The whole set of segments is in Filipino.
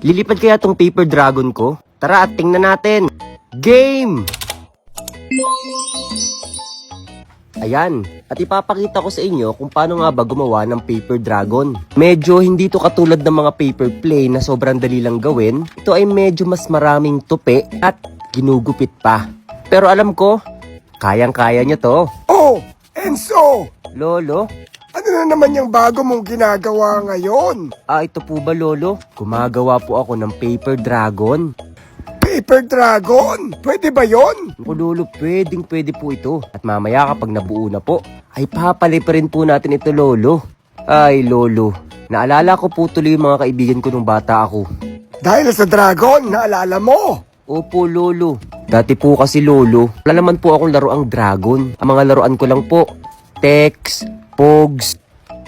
Lilipad kaya tong paper dragon ko? Tara at tingnan natin. Game! Ayan, at ipapakita ko sa inyo kung paano nga ba gumawa ng paper dragon. Medyo hindi to katulad ng mga paper plane na sobrang dali lang gawin. Ito ay medyo mas maraming tupi at ginugupit pa. Pero alam ko, kayang-kaya niya to. Oh, Enzo! Lolo? Ano na naman yung bago mong ginagawa ngayon? Ito po ba, Lolo? Gumagawa po ako ng paper dragon. Paper Dragon? Pwede ba yon? Naku, Lolo, pwede po ito. At mamaya kapag nabuo na po, ay papaliparin po natin ito, Lolo. Ay, Lolo, naalala ko po tuloy yung mga kaibigan ko nung bata ako. Dahil sa dragon, naalala mo? Opo, Lolo. Dati po kasi, Lolo, wala naman po akong laruang dragon. Ang mga laruan ko lang po, Tex, Pogs,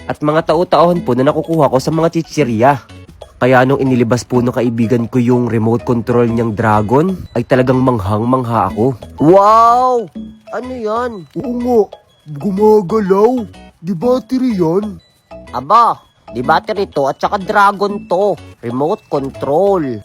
at mga tao-taon po na nakukuha ko sa mga chichirya. Kaya nung inilibas po ng kaibigan ko yung remote control niyang dragon, ay talagang manghang-mangha ako. Wow! Ano yan? Oo nga, gumagalaw. Di battery yan? Aba, di battery to at saka dragon to. Remote control.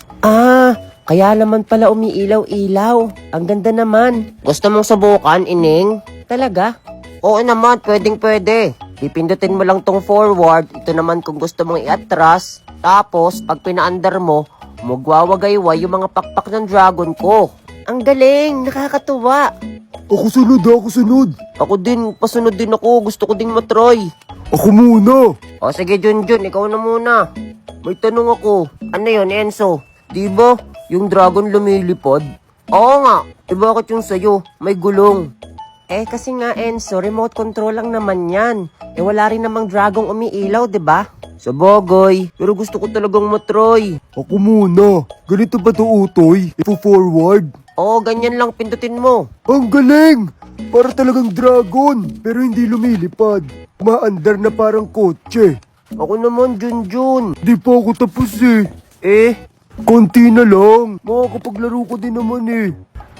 Kaya naman pala umiilaw-ilaw. Ang ganda naman. Gusto mong subukan, Ining? Talaga? Oo naman, pwedeng-pwede. Pipindutin mo lang tong forward. Ito naman kung gusto mong i-atras. Tapos, pag pinaandar mo, magwawagayway yung mga pakpak ng dragon ko. Ang galing, nakakatuwa. Ako sunod. Ako din, pasunod din ako. Gusto ko ding matry. Ako muna. O sige, Junjun, ikaw na muna. May tanong ako. Ano yun, Enzo? Diba, yung dragon lumilipad? Oo nga. Bakit yung sayo? May gulong. Kasi nga, Enzo, remote control lang naman yan. Wala rin namang dragon umiilaw, diba? Sabagay, pero gusto ko talagang matry. Ako muna. Ganito ba to, Utoy? Ipo-forward? Oo, ganyan lang, pindutin mo. Ang galing! Para talagang dragon, pero hindi lumilipad. Maandar na parang kotse. Ako naman, Junjun. Di pa ako tapos eh. Konti na lang. Makakapaglaro ko din naman eh.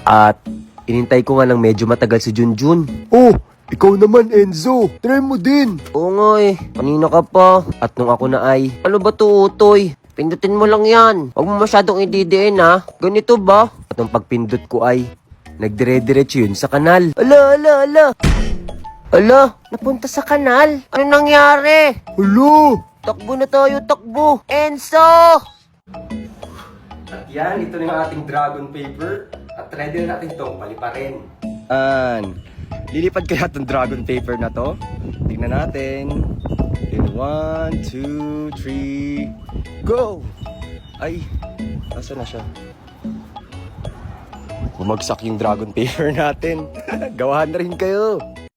At inintay ko nga lang medyo matagal si Junjun. Oh, ikaw naman Enzo. Try mo din. Oo nga kanina ka pa. At nung ako na ay, ano ba to, Utoy? Pindutin mo lang yan. Huwag mo masyadong ididiin ha. Ganito ba? At nung pagpindot ko ay, nagdire-diretso yun sa kanal. Ala, napunta sa kanal. Ano nangyari? Hala! Takbo na tayo, takbo. Enzo! At yan, ito na yung ating dragon paper. At ready na natin itong paliparin. Lilipad kaya itong dragon paper na to. Tingnan natin. In 1, 2, 3, go! Ay, nasa na siya? Bumagsak yung dragon paper natin. Gawahan na rin kayo.